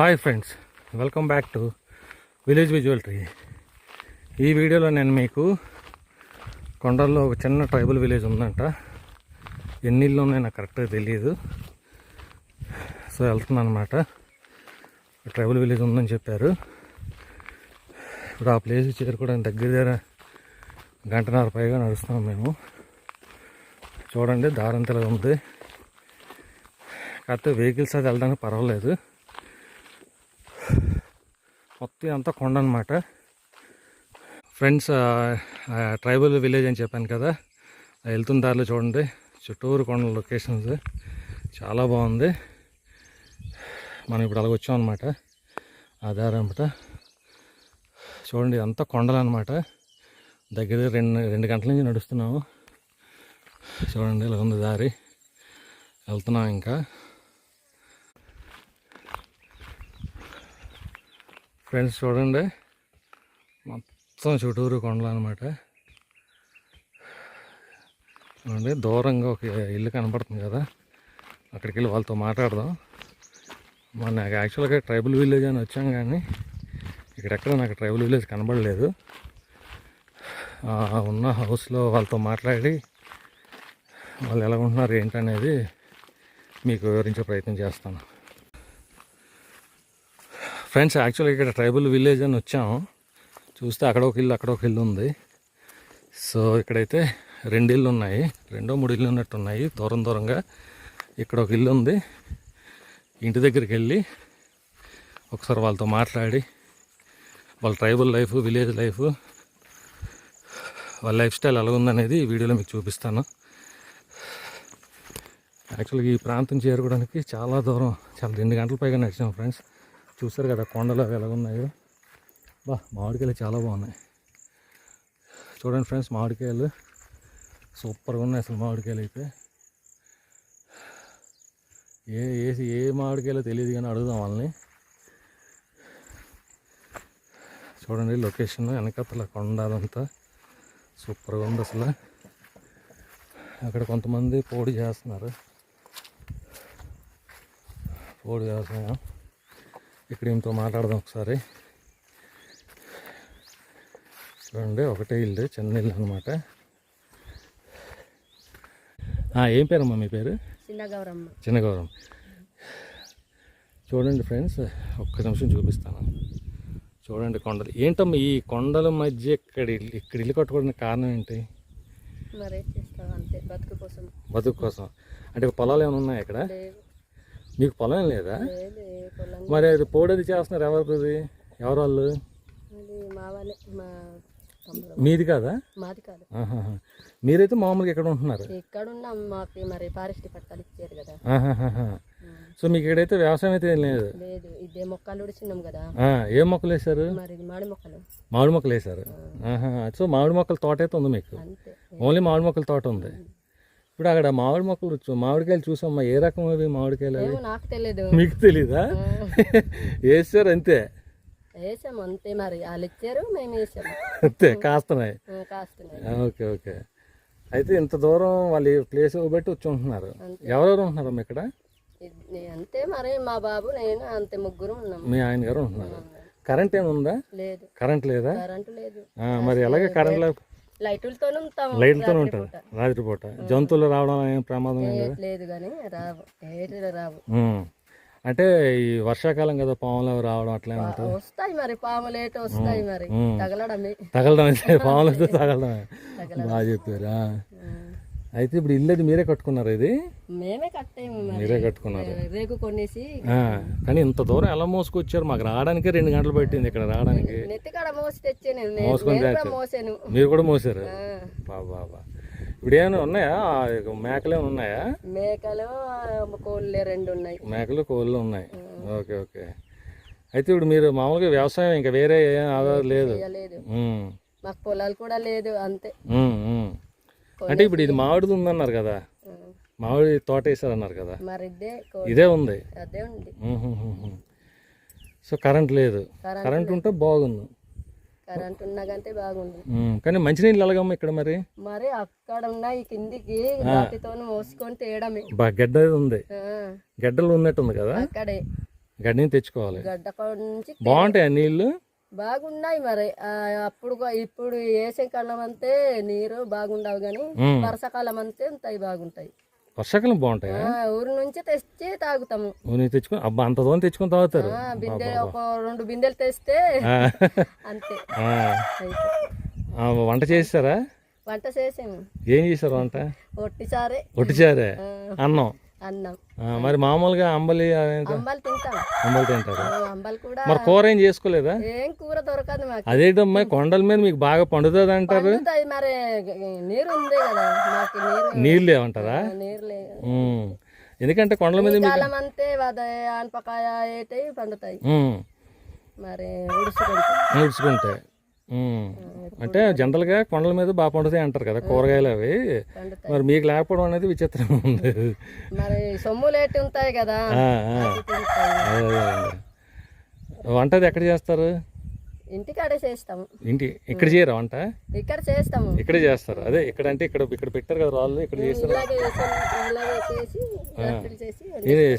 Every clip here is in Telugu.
Hi friends, welcome back to village visual tree. ఈ వీడియోలో నేను మీకు కొండల్లో ఒక చిన్న ట్రైబల్ విలేజ్ ఉందంట. ఎన్ని ఇళ్ళు ఉన్నాయో నాకు కరెక్ట్గా తెలియదు. సో వెళ్తున్నాను అనమాట. ట్రైబల్ విలేజ్ ఉందని చెప్పారు. ఇప్పుడు ఆ ప్లేస్కి చేరుకోవడానికి దగ్గర గంటన్నర పైగా నడుస్తున్నాం మేము. చూడండి, దారంతలా ఉంది. కాకపోతే వెహికల్స్ అది వెళ్ళడానికి పర్వాలేదు. మొత్తం అంతా కొండ అనమాట ఫ్రెండ్స్. ట్రైబల్ విలేజ్ అని చెప్పాను కదా, వెళ్తున్న దారిలో చూడండి చుట్టూరు కొండ లొకేషన్స్ చాలా బాగుంది. మనం ఇప్పుడు అలాగ వచ్చాం అనమాట. ఆ దారి అనమాట. చూడండి, అంతా కొండలు అనమాట. దగ్గర రెండు గంటల నుంచి నడుస్తున్నాము. చూడండి, ఇలా ఉంది దారి. వెళ్తున్నాం ఇంకా. ఫ్రెండ్స్ చూడండి, మొత్తం చుట్టూరు కొండలు అనమాట. చూడండి, దూరంగా ఒక ఇల్లు కనపడుతుంది కదా, అక్కడికి వెళ్ళి వాళ్ళతో మాట్లాడదాం. నాకు యాక్చువల్గా ట్రైబల్ విలేజ్ అని వచ్చాం, కానీ ఇక్కడెక్కడ నాకు ట్రైబల్ విలేజ్ కనబడలేదు. ఉన్న హౌస్లో వాళ్ళతో మాట్లాడి వాళ్ళు ఎలా ఉంటున్నారు ఏంటనేది మీకు వివరించే ప్రయత్నం చేస్తాను. ఫ్రెండ్స్, యాక్చువల్గా ఇక్కడ ట్రైబల్ విలేజ్ అని వచ్చాము. చూస్తే అక్కడ ఒక ఇల్లు ఉంది. సో ఇక్కడైతే 2 ఇళ్ళు ఉన్నాయి, 2-3 ఇళ్ళు ఉన్నట్టు ఉన్నాయి దూరంగా. ఇక్కడ ఒక ఇల్లు ఉంది. ఇంటి దగ్గరికి వెళ్ళి ఒకసారి వాళ్ళతో మాట్లాడి వాళ్ళ ట్రైబల్ లైఫ్, విలేజ్ లైఫ్, వాళ్ళ లైఫ్ స్టైల్ ఎలా ఉందనేది ఈ వీడియోలో మీకు చూపిస్తాను. యాక్చువల్గా ఈ ప్రాంతం చేరుకోవడానికి చాలా దూరం, 2 గంటల పైగా నడిచాము ఫ్రెండ్స్. చూసారు కదా కొండలు అవి ఎలా ఉన్నాయో. మామిడికాయలు చాలా బాగున్నాయి. చూడండి ఫ్రెండ్స్, మామిడికాయలు సూపర్గా ఉన్నాయి అసలు. మామిడికాయలు అయితే ఏ మామిడికాయలో తెలియదు, కానీ అడుగుదాం వాళ్ళని. చూడండి లొకేషన్, వెనకతల కొండ అదంతా సూపర్గా ఉంది అసలు. అక్కడ కొంతమంది పోటీ చేస్తున్నారు. ఇక్కడ ఇంతో మాట్లాడదాం ఒకసారి. చూడండి, ఒకటే ఇల్లు, చిన్న ఇల్లు అనమాట. ఏం పేరమ్మా మీ పేరు? చిన్న గౌరమ్మ. చూడండి ఫ్రెండ్స్, ఒక్క నిమిషం చూపిస్తాను. చూడండి కొండలు. ఏంటమ్మా ఈ కొండల మధ్య ఇక్కడ ఇల్లు కట్టుకోవడానికి కారణం ఏంటి? బతుకు కోసం. అంటే పొలాలు ఏమైనా ఉన్నాయా ఇక్కడ? మీకు పొలం లేదా? మరి అది పోడేది చేస్తున్నారు ఎవరిది? ఎవరు వాళ్ళు? మీది కాదా? మాది కాదు. మీరైతే మామూలుగా ఎక్కడ ఉంటున్నారు? ఇక్కడ ఉన్నాం, మాకు మరి ఫారెస్ట్ పట్టాలు ఇచ్చారు కదా. సో మీకు ఇక్కడైతే వ్యవసాయం అయితే ఏం లేదు? లేదు, ఇదే మొక్కలు ఉడిచినాం కదా. ఏం మొక్కలు వేశారు? మరి మామిడి మొక్కలు వేశారు. సో మామిడి మొక్కల తోట అయితే ఉంది మీకు? ఓన్లీ మామిడి మొక్కల తోట ఉంది. ఇప్పుడు అక్కడ మామిడికాయలు చూసామ్మా, ఏ రకం అవి మామిడికాయలు? నాకు తెలియదు. మీకు తెలీదా? వేసారు అంతే? వేసాము అంతే, మరి వాళ్ళు ఇచ్చారు, మేము వేసాము అంతే. కాస్తున్నాయి. ఓకే. అయితే ఇంత దూరం వాళ్ళు ప్లేస్ బట్టి వచ్చి ఉంటున్నారు. ఎవరెవరు ఉంటున్నారు ఇక్కడ? అంతే, మరి మా బాబు నేను అంతే, ముగ్గురు ఉన్నాం. మీ ఆయన గారు ఉంటున్నారు. కరెంట్ ఏముందా? లేదు. కరెంట్ లేదా? కరెంట్ లేదు. మరి ఎలాగే కరెంట్ లైట్లతో ఉంటారు రాత్రిపూట. జంతువులు రావడం ఏం ప్రమాదం లేదు, కానీ రావు. అంటే ఈ వర్షాకాలం కదా, పాములు రావడం అట్లా వస్తాయి. మరి పాములు ఏటో వస్తాయి, మరి తగలడం అయితే పాములు వస్తే తగలడమే. బాగా చెప్పారా? అయితే ఇప్పుడు ఇల్లు అది మీరే కట్టుకున్నారు? ఇది మేమే కట్టాము. మీరే కట్టుకున్నారు. రేకు కొనేసి. కానీ ఇంత దూరం ఎలా మోసుకొచ్చారు? మాకు రావడానికి 2 గంటలు పట్టింది ఇక్కడ రావడానికి. మోసాను. మీరు కూడా మోసారు? బాబా. ఇప్పుడు ఏమైనా ఉన్నాయా? మేకలు ఏమైనా ఉన్నాయా? మేకలు, కోళ్ళు 2 ఉన్నాయి. మేకలు, కోళ్ళు ఉన్నాయి. ఓకే. అయితే ఇప్పుడు మీరు మామూలుగా వ్యవసాయం ఇంకా వేరే ఆధారం లేదు? మాకు పొలాలు కూడా లేదు, అంతే. అంటే ఇప్పుడు ఇది మామిడిది ఉందన్నారు కదా, మామిడి తోట వేసారన్నారు కదా, మరి ఇదే ఉంది. అదే ఉంది. సో కరెంట్ లేదు. కరెంట్ ఉంటే బాగుంది. కరెంట్ ఉన్నదంటే బాగుంది. కానీ మంచినీళ్ళు ఎలాగమ్మా ఇక్కడ? మరి అక్కడ ఉన్నాయి, కిందికి బాటితో మోసుకొని తేయడమే. గడ్డ ఉంది, గడ్డలు ఉన్నట్టుంది కదా అక్కడే. గడ్డి నుంచి తెచ్చుకోవాలి. గడ్డ నుంచి బాగుంటాయి ఆ నీళ్ళు. బాగున్నాయి మరి అప్పుడు ఇప్పుడు వేసవికాలం అంతే నీరు బాగుండవు కానీ వర్షాకాలం అంతే ఉంటాయి బాగుంటాయి. వర్షాకాలం బాగుంటాయి. ఊరి నుంచి తెచ్చి తాగుతాము. తెచ్చుకొని అబ్బా అంత దూరం తెచ్చుకొని తాగుతారు. బిందె ఒక 2 బిందెలు తెస్తే అంతే. వంట చేస్తారా? వంట చేసాము. ఏం చేశారు వంట? ఒట్టిచారే, అన్నం. మరి మామూలుగా అంబలి తింటారు. అంబలి కూడా. మరి కూర ఏం చేసుకోలేదా? ఏం కూర దొరకదు మాకు. అదేంటమ్మా కొండల మీద మీకు బాగా పండుతుంది అంటారు. మరి నీరు ఉంది కదా మాకు. నీళ్ళు లేవంటారా? నీరు లేదు. ఎందుకంటే కొండల మీద కాలం అంతే ఆనపకాయ ఏటై పండుతాయి. మరి ఉడుచుకుంటాయి. అంటే జనరల్గా కొండల మీద బాగా పండుతాయి అంటారు కదా కూరగాయలు అవి. మరి మీకు లేకపోవడం అనేది విచిత్రంగా ఉంది. మరి సొమ్ము లేట్ ఉంటాయి కదా. వంటది ఎక్కడ చేస్తారు? ఇంటికాడే చేస్తాము. ఇక్కడ చేయరా వంట? ఇక్కడ చేస్తాము. ఇక్కడే చేస్తారు. అదే ఇక్కడ అంటే ఇక్కడ పెట్టారు కదా రాళ్ళు, ఇక్కడ చేస్తారు.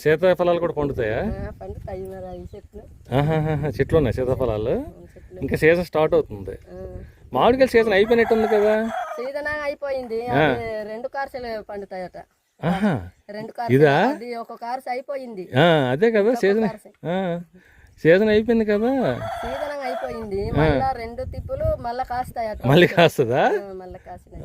సీతాఫలాలు కూడా పండుతాయా? చెట్లు ఉన్నాయి సీతాఫలాలు. ఇంకా సీజన్ స్టార్ట్ అవుతుంది. మామిడికాయల సీజన్ అయిపోయినట్టుంది కదా. సీజన్ అయిపోయింది. 2 కార్సలు పండుతాయట. 2 ఇదా? ఒక కార్స్ అయిపోయింది. అదే కదా సీజన్ అయిపోయింది కదా. సీజన్ అయిపోయింది. మళ్ళా 2 తిప్పులు మళ్ళా కాస్తాయట. మళ్ళీ కాస్తుందా? మళ్ళీ కాసినాయి.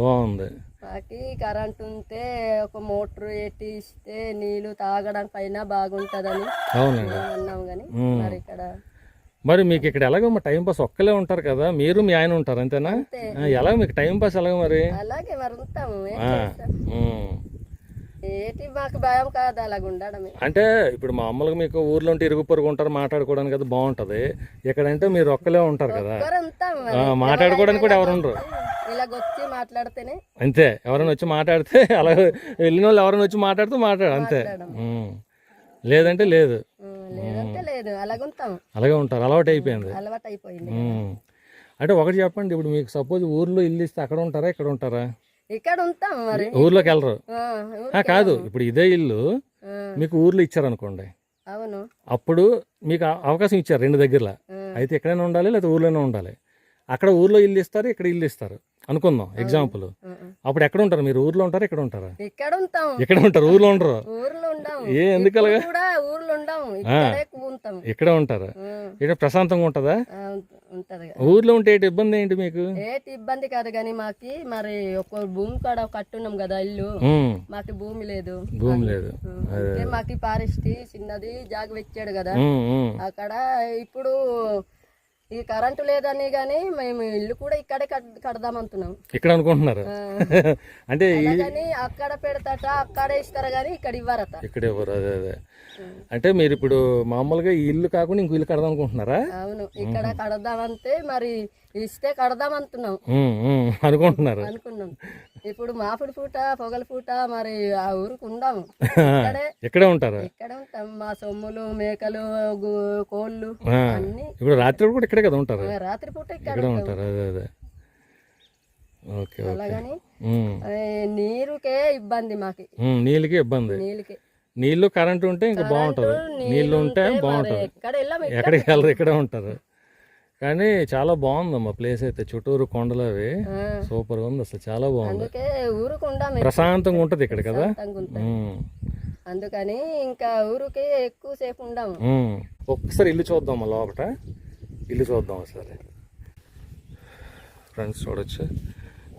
బాగుంది. మాకి కరెంట్ ఉంటే ఒక మోటార్ ఎట్టిస్తే నీళ్లు తాగడానికైనా బాగుంటదని అన్నాం కానీ మరి ఇక్కడ. మరి మీకు ఇక్కడ ఎలాగో టైం పాస్ ఒక్కలే ఉంటారు కదా, మీరు మీ ఆయన ఉంటారు అంతేనా? ఎలాగ మీకు టైం పాస్ ఎలాగ మరి? అలాగే మరి ఉంటాము. ఏటి మాకు భయం కాదు అలాగ ఉండడమే. అంటే ఇప్పుడు మామూలుగా మీకు ఊర్లో ఉంటే ఇరుగు పొరుగు ఉంటారు, మాట్లాడుకోవడానికి అది బాగుంటది. ఇక్కడంటే మీరు ఒక్కలే ఉంటారు కదా, మాట్లాడుకోవడానికి కూడా ఎవరు ఉండరు. ఇలాగొచ్చి మాట్లాడితేనే అంతే. ఎవరైనా వచ్చి మాట్లాడితే అలా వెళ్ళిన వాళ్ళు ఎవరైనా వచ్చి మాట్లాడు అంతే. లేదంటే లేదు. అలాగే ఉంటారు. అలవాటు అయిపోయింది. అంటే ఒకటి చెప్పండి, ఇప్పుడు మీకు సపోజ్ ఊర్లో ఇల్లు ఇస్తే అక్కడ ఉంటారా ఇక్కడ ఉంటారా? ఇక్కడ ఉంటాం. మరి ఊర్లోకి వెళ్ళరు? కాదు, ఇప్పుడు ఇదే ఇల్లు మీకు ఊర్లో ఇచ్చారనుకోండి, అవును, అప్పుడు మీకు అవకాశం ఇచ్చారు 2 దగ్గరలో. అయితే ఎక్కడైనా ఉండాలి లేదా ఊర్లోనే ఉండాలి. అక్కడ ఊర్లో ఇల్లు ఇస్తారు, ఇక్కడ ఇల్లు ఇస్తారు అనుకుందాం ఎగ్జాంపుల్. అప్పుడు ఎక్కడ ఉంటారు మీరు? ఊర్లో ఉంటారా ఇక్కడ ఉంటారా? ఇక్కడ ఉంటాం. ఇక్కడ ఉంటారు, ఊర్లో ఉండరు. ఎందుకు అలాగా? ఇక్కడే ఉంటారు. ఇక్కడ ప్రశాంతంగా ఉంటదా? ఊర్లో ఉంటే ఇబ్బంది ఏంటి మీకు? ఇబ్బంది కాదు కానీ మాకి మరి ఒక భూమి కాడ కట్టున్నాం కదా ఇల్లు, మాకు భూమి లేదు. మాకి ఫారెస్ట్ చిన్నది జాగ వచ్చాడు కదా అక్కడ. ఇప్పుడు ఈ కరెంటు లేదని గానీ మేము ఇల్లు కూడా ఇక్కడే కడదామంటున్నాం. ఇక్కడ అనుకుంటున్నారు అంటే అక్కడ పెడతాట, అక్కడే ఇస్తారు గానీ ఇక్కడ ఇవ్వరట. ఇక్కడ ఇవ్వరు. అదే అంటే మీరు ఇప్పుడు మామూలుగా ఈ ఇల్లు కాకుండా ఇంకో ఇల్లు కడదాం అనుకుంటున్నారా? అవును, ఇక్కడ కడదామంటే మరి ఇస్తే కడదామంటున్నాం అనుకున్నాం. ఇప్పుడు మామిడి పూట పొగల పూట మరి ఆ ఊరికి ఉండాము. ఇక్కడే ఉంటారు. ఇక్కడే ఉంటాం. మా సొమ్ములు, మేకలు, కోళ్ళు అన్ని. ఇప్పుడు రాత్రి కూడా ఇక్కడే కదా ఉంటారు? రాత్రి పూట ఇక్కడ ఉంటారు. అదే అలాగని నీరుకే ఇబ్బంది మాకి. నీళ్ళకి ఇబ్బంది. నీళ్లు కరెంట్ ఉంటే ఇంకా బాగుంటది. నీళ్లు ఉంటే బాగుంటది. ఎక్కడికి వెళ్ళరు, ఇక్కడే ఉంటారు. కానీ చాలా బాగుందమ్మా ప్లేస్ అయితే. చుట్టూరు కొండలు అవి సూపర్ గా ఉంది అసలు. చాలా బాగుంది. ప్రశాంతంగా ఉంటది ఇక్కడ కదా. అందుకని ఇంకా ఊరికి ఎక్కువ సేపు ఉండాము. ఒక్కసారి ఇల్లు చూద్దాం, లోపల ఇల్లు చూద్దాం ఒకసారి. ఫ్రెండ్స్ చూడొచ్చు,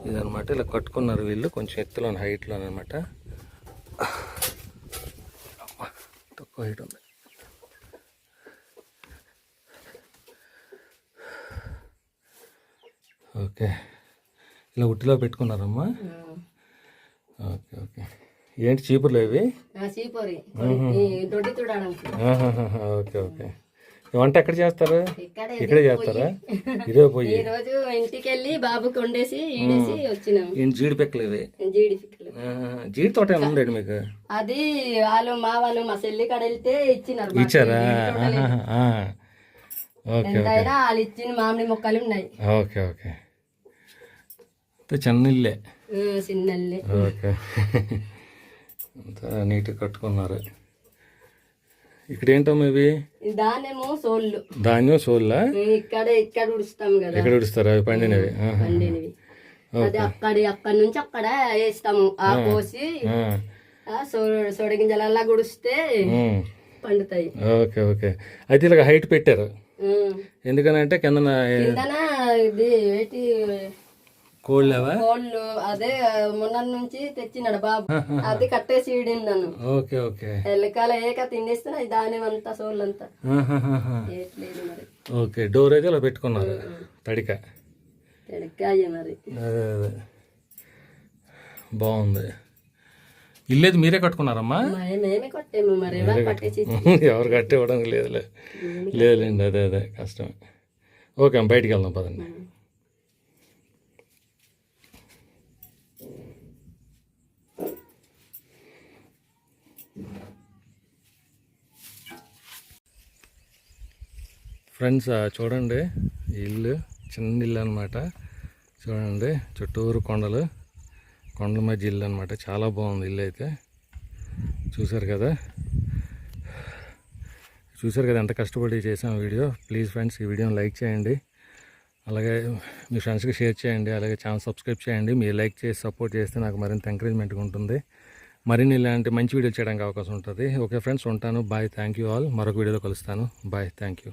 ఇదనమాట. ఇలా కట్టుకున్నారు వీళ్ళు కొంచెం ఎత్తులో, హైట్లో అనమాట. తక్కువ హైట్ ఉంది. ఓకే, ఇలా ఉట్టిలో పెట్టుకున్నారమ్మా. ఓకే. ఏంటి చీపుర్లు ఇవి? ఓకే. వంట ఎక్కడ చేస్తారు? ఇక్కడే చేస్తారా? ఇదే పోయి ఇంటికి వెళ్ళి బాబుకి వండేసి జీడి పిక్కలు ఇవి. జీడి తోట ఏమైనా ఉండేది మీకు? అది మా వాళ్ళు మా చెల్లి కాడ వెళ్తే ఇచ్చారా? వాళ్ళు ఇచ్చిన మామిడి మొక్కలు ఉన్నాయి. ఓకే. చిన్న ఇల్లే. చిన్న ఇల్లే. ఓకే. అంతా నీట్గా కట్టుకున్నారు. ఇక్కడ ఏంటమ్మా ఇవి? దానేమో సోళ్ళు, ధాన్యం సోళ్ళ. ఇక్కడ ఉడుస్తాం కదా, ఎక్కడ ఉడుస్తారు అవి? పండినవి. పండినవి. అది అక్కడి నుంచి అక్కడ వేస్తాము. ఆ కోసి సోడ గింజలల్లా గుడిస్తే పండుతాయి. Okay okay. అయితే ఇలాగ హైట్ పెట్టారు ఎందుకనంటే కింద ఇది ఏంటి కోళ్ళు అదే మొన్న నుంచి తెచ్చినాడు బాబు, అది కట్టేసి నన్ను. Okay okay. ఎల్లకాల ఏక తిండిస్తున్నా దాని అంతా సోళ్ళంతా. మరి ఓకే. డోర్ అయితే ఇలా పెట్టుకున్నారు తడిక మరి. అదే అదే బాగుంది. ఇల్లేది మీరే కట్టుకున్నారమ్మా? మేమే కట్టాము మరి, కట్టేసి ఎవరు కట్టి ఇవ్వడం లేదులే. లేదులేండి, అదే అదే కష్టమే. ఓకే అమ్మ, బయటికి వెళ్దాం పదండి. ఫ్రెండ్స్ చూడండి, ఈ ఇల్లు చిన్న ఇల్లు అనమాట. చూడండి చుట్టూరు కొండల మధ్య ఇల్లు అనమాట. చాలా బాగుంది ఇల్లు అయితే. చూసారు కదా ఎంత కష్టపడి చేసాం వీడియో. ప్లీజ్ ఫ్రెండ్స్, ఈ వీడియోని లైక్ చేయండి, అలాగే మీ ఫ్రెండ్స్కి షేర్ చేయండి, అలాగే ఛానల్ సబ్స్క్రైబ్ చేయండి. మీరు లైక్ చేసి సపోర్ట్ చేస్తే నాకు మరింత ఎంకరేజ్మెంట్గా ఉంటుంది, మరిన్ని ఇలాంటి మంచి వీడియోలు చేయడానికి అవకాశం ఉంటుంది. ఓకే ఫ్రెండ్స్, ఉంటాను. Bye, thank you all. మరొక వీడియోలో కలుస్తాను. Bye, thank you.